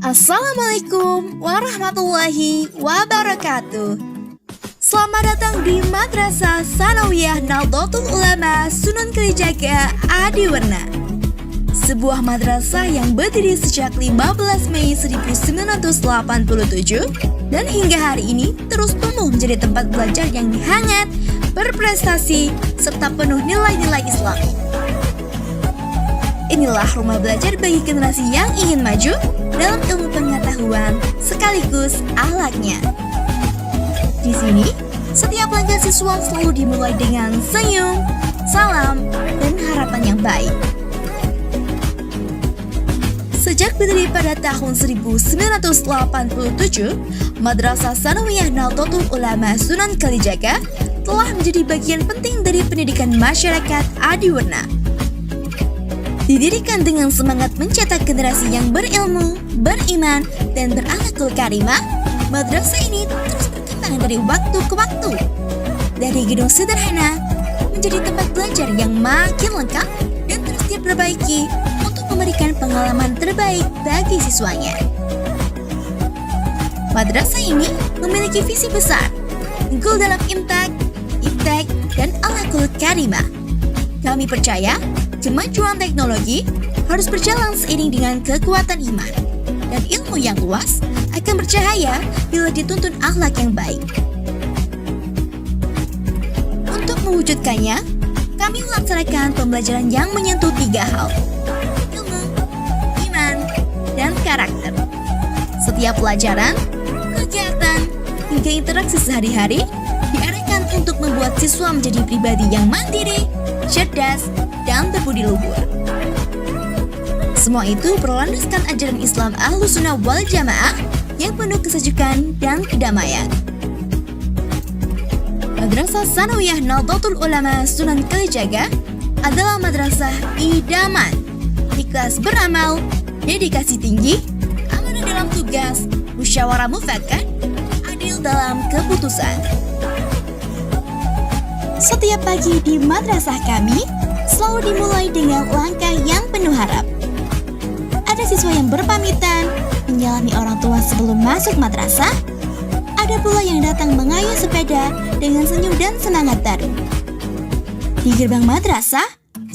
Assalamualaikum warahmatullahi wabarakatuh. Selamat datang di Madrasah Tsanawiyah Nahdlatul Ulama Sunan Kalijaga Adiwarna. Sebuah madrasah yang berdiri sejak 15 Mei 1987 dan hingga hari ini terus tumbuh menjadi tempat belajar yang hangat, berprestasi, serta penuh nilai-nilai Islam. Inilah rumah belajar bagi generasi yang ingin maju dalam ilmu pengetahuan sekaligus akhlaknya. Di sini, setiap langkah siswa selalu dimulai dengan senyum, salam, dan harapan yang baik. Sejak berdiri pada tahun 1987, Madrasah Tsanawiyah Nahdlatul Ulama Sunan Kalijaga telah menjadi bagian penting dari pendidikan masyarakat Adiwarna. Didirikan dengan semangat mencetak generasi yang berilmu, beriman, dan berakhlakul karimah, madrasah ini terus berkembang dari waktu ke waktu. Dari gedung sederhana menjadi tempat belajar yang makin lengkap dan terus diperbaiki untuk memberikan pengalaman terbaik bagi siswanya. Madrasah ini memiliki visi besar, unggul dalam imtak, iftek, dan akhlakul karimah. Kami percaya kemajuan teknologi harus berjalan seiring dengan kekuatan iman, dan ilmu yang luas akan bercahaya bila dituntun akhlak yang baik. Untuk mewujudkannya, kami melaksanakan pembelajaran yang menyentuh 3 hal: ilmu, iman, dan karakter. Setiap pelajaran, kegiatan, hingga interaksi sehari-hari diarahkan untuk membuat siswa menjadi pribadi yang mandiri, cerdas, dan berbudi luhur. Semua itu berlandaskan ajaran Islam Ahlus Sunnah wal Jamaah yang penuh kesejukan dan kedamaian. Madrasah Tsanawiyah Nahdlatul Ulama Sunan Kalijaga adalah madrasah idaman, ikhlas beramal, dedikasi tinggi, amanah dalam tugas, musyawarah mufakat, adil dalam keputusan. Setiap pagi di madrasah kami selalu dimulai dengan langkah yang penuh harap. Ada siswa yang berpamitan, menyalami orang tua sebelum masuk madrasah. Ada pula yang datang mengayuh sepeda dengan senyum dan semangat baru. Di gerbang madrasah,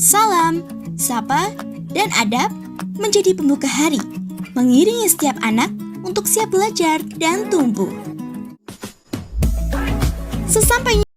salam, sapa, dan adab menjadi pembuka hari, mengiringi setiap anak untuk siap belajar dan tumbuh. Sesampainya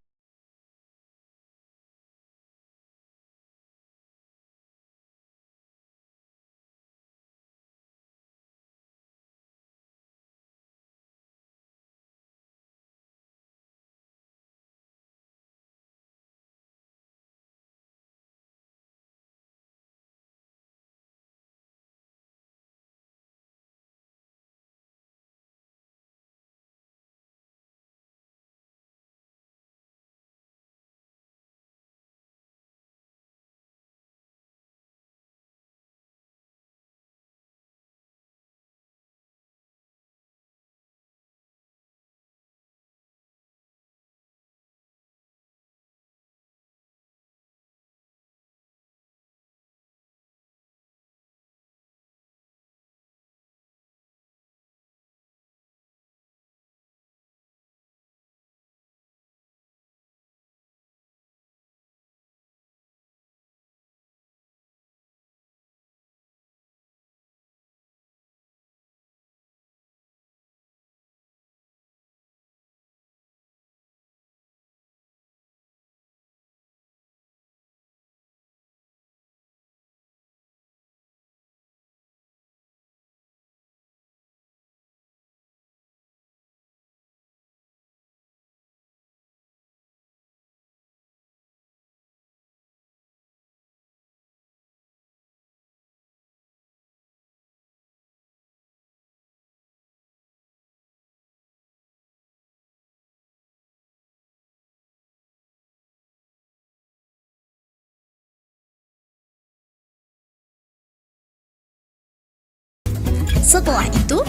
Setelah itu,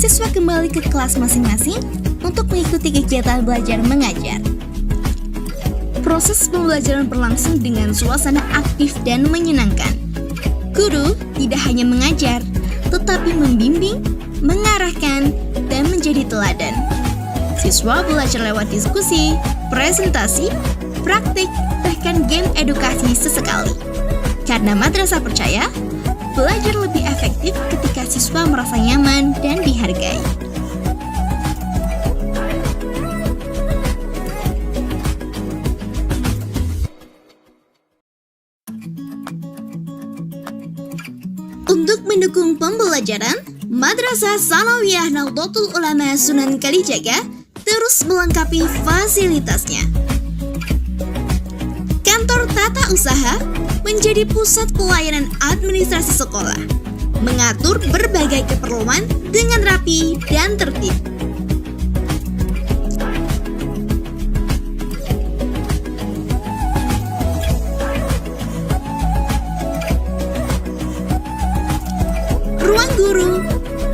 siswa kembali ke kelas masing-masing untuk mengikuti kegiatan belajar mengajar. Proses pembelajaran berlangsung dengan suasana aktif dan menyenangkan. Guru tidak hanya mengajar, tetapi membimbing, mengarahkan, dan menjadi teladan. Siswa belajar lewat diskusi, presentasi, praktik, bahkan game edukasi sesekali. Karena madrasah percaya, belajar lebih efektif ketika siswa merasa nyaman dan dihargai. Untuk mendukung pembelajaran, Madrasah Tsanawiyah Nahdlatul Ulama Sunan Kalijaga terus melengkapi fasilitasnya. Kantor Tata Usaha menjadi pusat pelayanan administrasi sekolah, mengatur berbagai keperluan dengan rapi dan tertib. Ruang guru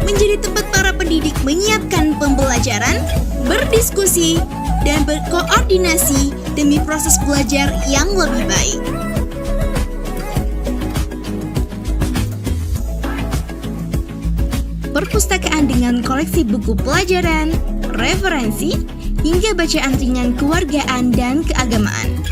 menjadi tempat para pendidik menyiapkan pembelajaran, berdiskusi, dan berkoordinasi demi proses belajar yang lebih baik. Perpustakaan dengan koleksi buku pelajaran, referensi, hingga bacaan ringan kewargaan dan keagamaan.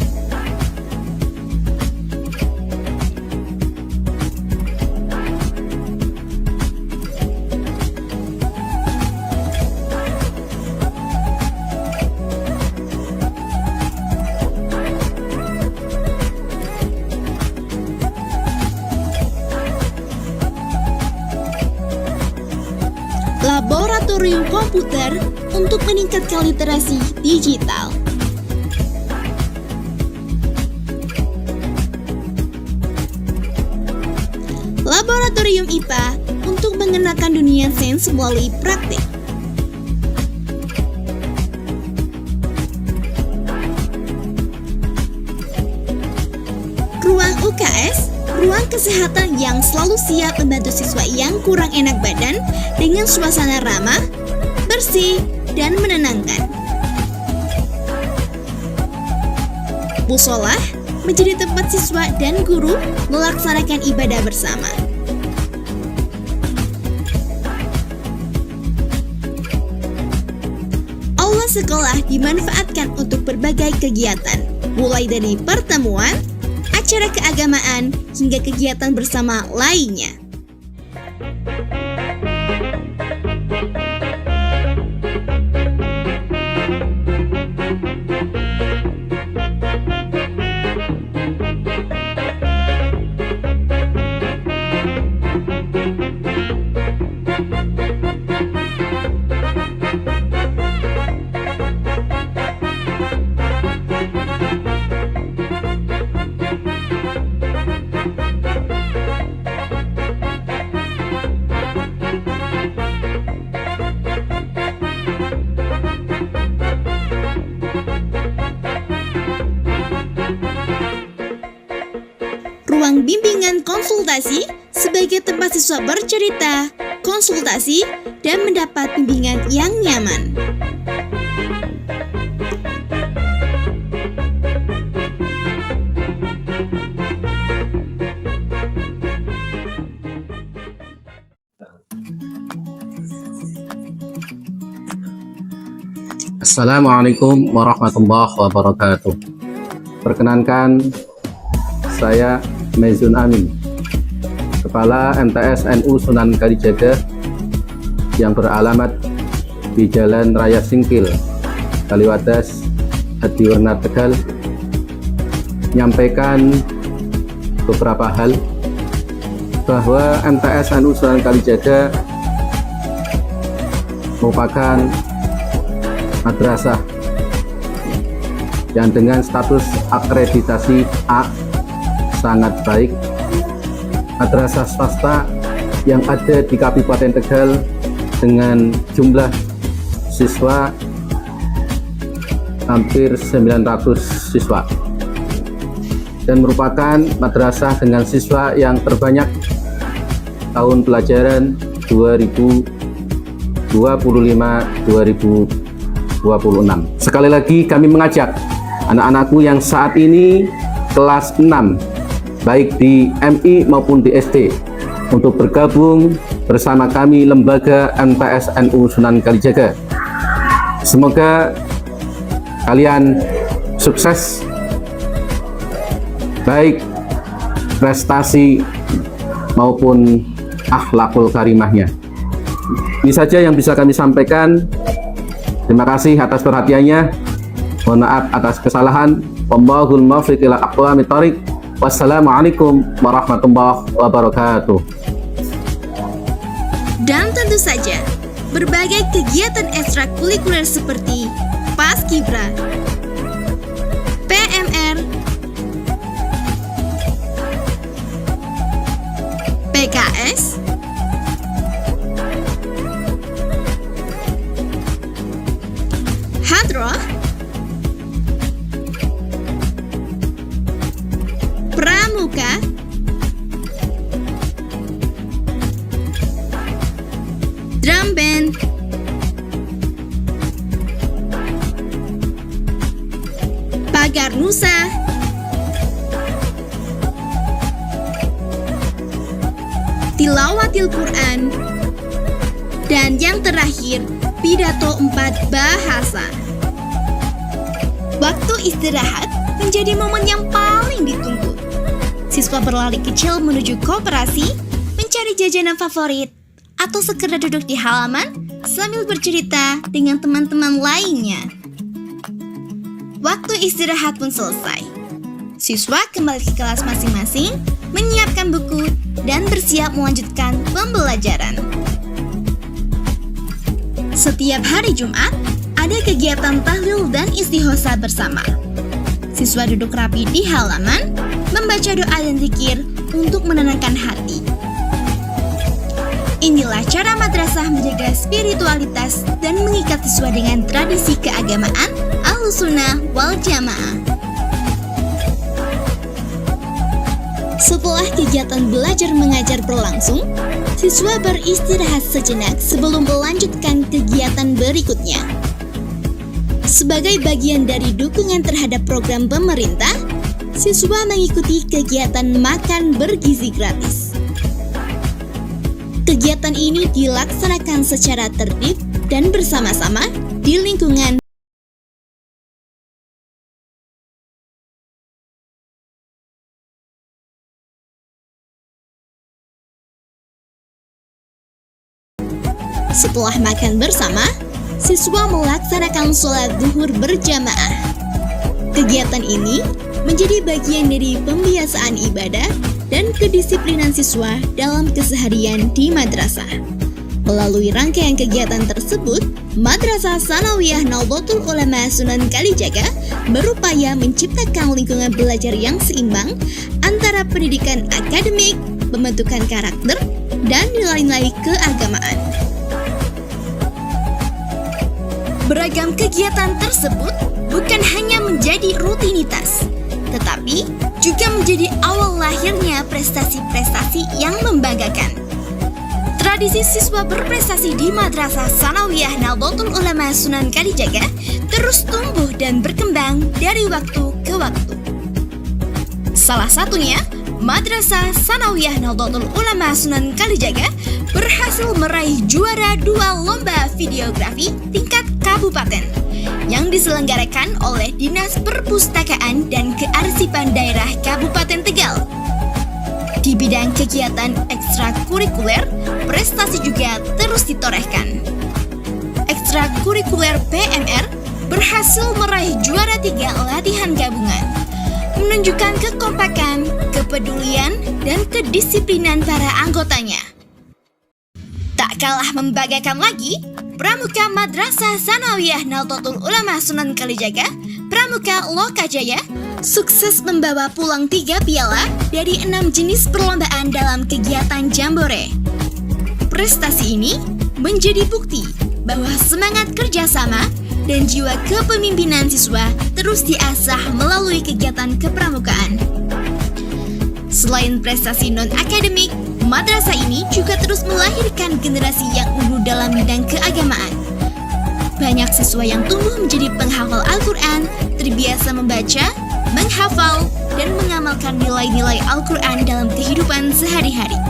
Laboratorium komputer untuk meningkatkan literasi digital. Laboratorium IPA untuk mengenalkan dunia sains melalui praktik. Ruang UKS, ruang kesehatan yang selalu siap membantu siswa yang kurang enak badan dengan suasana ramah, bersih, dan menenangkan. Musola menjadi tempat siswa dan guru melaksanakan ibadah bersama. Aula sekolah dimanfaatkan untuk berbagai kegiatan, mulai dari pertemuan, acara keagamaan, hingga kegiatan bersama lainnya. Ruang bimbingan konsultasi sebagai tempat siswa bercerita, konsultasi, dan mendapat bimbingan yang nyaman. Assalamualaikum warahmatullahi wabarakatuh. Perkenankan, saya Mezun Amin, Kepala MTS NU Sunan Kalijaga yang beralamat di Jalan Raya Singkil, Kaliwates, Hadiwerna, Tegal, menyampaikan beberapa hal bahwa MTS NU Sunan Kalijaga merupakan madrasah yang dengan status akreditasi A sangat baik, madrasah swasta yang ada di Kabupaten Tegal dengan jumlah siswa hampir 900 siswa, dan merupakan madrasah dengan siswa yang terbanyak tahun pelajaran 2025-2026. Sekali lagi kami mengajak anak-anakku yang saat ini kelas 6, baik di MI maupun di SD, untuk bergabung bersama kami Lembaga MTS NU Sunan Kalijaga. Semoga kalian sukses, baik prestasi maupun akhlakul karimahnya. Ini saja yang bisa kami sampaikan. Terima kasih atas perhatiannya. Mohon maaf atas kesalahan. Wallahul muwaffiq ila aqwamit thoriq. Wassalamualaikum warahmatullahi wabarakatuh. Dan tentu saja, berbagai kegiatan ekstrakurikuler seperti Paskibra, PMR, PKS, Hadroh, Pramuka, Drum Band, Pagar Nusa, Tilawatil Quran, dan yang terakhir, pidato 4 bahasa. Waktu istirahat menjadi momen yang paling ditunggu. Siswa berlari kecil menuju koperasi, mencari jajanan favorit, atau sekedar duduk di halaman sambil bercerita dengan teman-teman lainnya. Waktu istirahat pun selesai. Siswa kembali ke kelas masing-masing, menyiapkan buku, dan bersiap melanjutkan pembelajaran. Setiap hari Jumat, ada kegiatan tahlil dan istighosa bersama. Siswa duduk rapi di halaman, membaca doa dan zikir untuk menenangkan hati. Inilah cara madrasah menjaga spiritualitas dan mengikat siswa dengan tradisi keagamaan Ahlussunnah wal Jamaah. Setelah kegiatan belajar mengajar berlangsung, siswa beristirahat sejenak sebelum melanjutkan kegiatan berikutnya. Sebagai bagian dari dukungan terhadap program pemerintah, siswa mengikuti kegiatan makan bergizi gratis. Kegiatan ini dilaksanakan secara tertib dan bersama-sama di lingkungan Setelah makan bersama, siswa melaksanakan sholat zuhur berjamaah. Kegiatan ini menjadi bagian dari pembiasaan ibadah dan kedisiplinan siswa dalam keseharian di madrasah. Melalui rangkaian kegiatan tersebut, Madrasah Tsanawiyah Nahdlatul Ulama Sunan Kalijaga berupaya menciptakan lingkungan belajar yang seimbang antara pendidikan akademik, pembentukan karakter, dan nilai-nilai keagamaan. Beragam kegiatan tersebut bukan hanya menjadi rutinitas, tetapi juga menjadi awal lahirnya prestasi-prestasi yang membanggakan. Tradisi siswa berprestasi di Madrasah Tsanawiyah Nahdlatul Ulama Sunan Kalijaga terus tumbuh dan berkembang dari waktu ke waktu. Salah satunya, Madrasah Tsanawiyah Nahdlatul Ulama Sunan Kalijaga berhasil meraih juara 2 lomba videografi tingkat kabupaten yang diselenggarakan oleh Dinas Perpustakaan dan Kearsipan Daerah Kabupaten Tegal. Di bidang kegiatan ekstrakurikuler, prestasi juga terus ditorehkan. Ekstrakurikuler PMR berhasil meraih juara 3 latihan gabungan, menunjukkan kekompakan, kepedulian, dan kedisiplinan para anggotanya. Tak kalah membanggakan lagi, Pramuka Madrasah Tsanawiyah Nahdlatul Ulama Sunan Kalijaga, Pramuka Lokajaya, sukses membawa pulang 3 piala dari 6 jenis perlombaan dalam kegiatan Jambore. Prestasi ini menjadi bukti bahwa semangat kerjasama dan jiwa kepemimpinan siswa terus diasah melalui kegiatan kepramukaan. Selain prestasi non-akademik, madrasah ini juga terus melahirkan generasi yang unggul dalam bidang keagamaan. Banyak siswa yang tumbuh menjadi penghafal Al-Quran, terbiasa membaca, menghafal, dan mengamalkan nilai-nilai Al-Quran dalam kehidupan sehari-hari.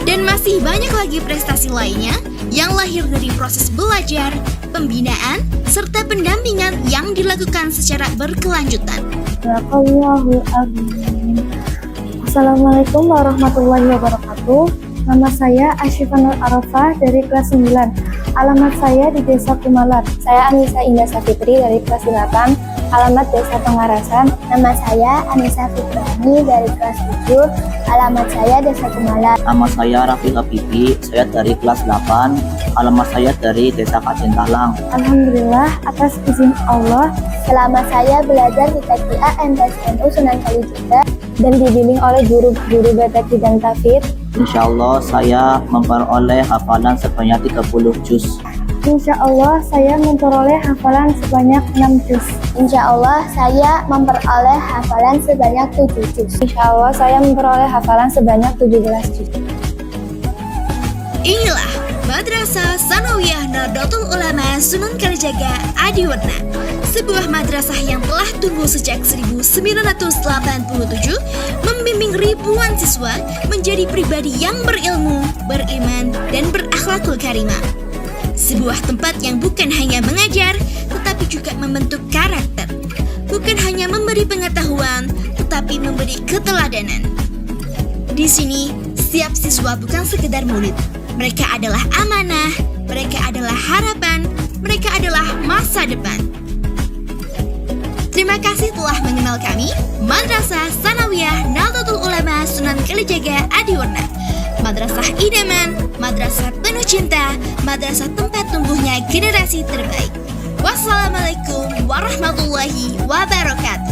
Dan masih banyak lagi prestasi lainnya yang lahir dari proses belajar, pembinaan, serta pendampingan yang dilakukan secara berkelanjutan. Assalamualaikum warahmatullahi wabarakatuh. Nama saya Asyifanul Arafah dari kelas 9. Alamat saya di Desa Kumalat. Saya Anissa Indah Safitri dari kelas 8. Alamat Desa Pengarasan. Nama saya Anissa Fitrani dari kelas 7. Alamat saya Desa Kumalat. Nama saya Rafi Habibi, saya dari kelas 8. Alamat saya dari Desa Kacentalang. Alhamdulillah atas izin Allah, Selama saya belajar di TKA MTSNU Sunan Kalijaga dan dibimbing oleh guru-guru BTQ dan Tafid, Insya Allah saya memperoleh hafalan sebanyak 30 juz. insya Allah saya memperoleh hafalan sebanyak 6 juz. Insya Allah saya memperoleh hafalan sebanyak 7 juz. Insya Allah saya memperoleh hafalan sebanyak 17 juz. Inilah Madrasah Sanawiyah Nahdlatul Ulama Sunan Kalijaga Adiwarna, sebuah madrasah yang telah tumbuh sejak 1987, membimbing ribuan siswa menjadi pribadi yang berilmu, beriman, dan berakhlakul karimah. Sebuah tempat yang bukan hanya mengajar, tetapi juga membentuk karakter. Bukan hanya memberi pengetahuan, tetapi memberi keteladanan. Di sini, setiap siswa bukan sekedar murid. Mereka adalah amanah, mereka adalah harapan, mereka adalah masa depan. Terima kasih telah mengenal kami, Madrasah Sanawiyah Nahdlatul Ulama Sunan Kalijaga Adiwarna. Madrasah idaman, madrasah penuh cinta, madrasah tempat tumbuhnya generasi terbaik. Wassalamualaikum warahmatullahi wabarakatuh.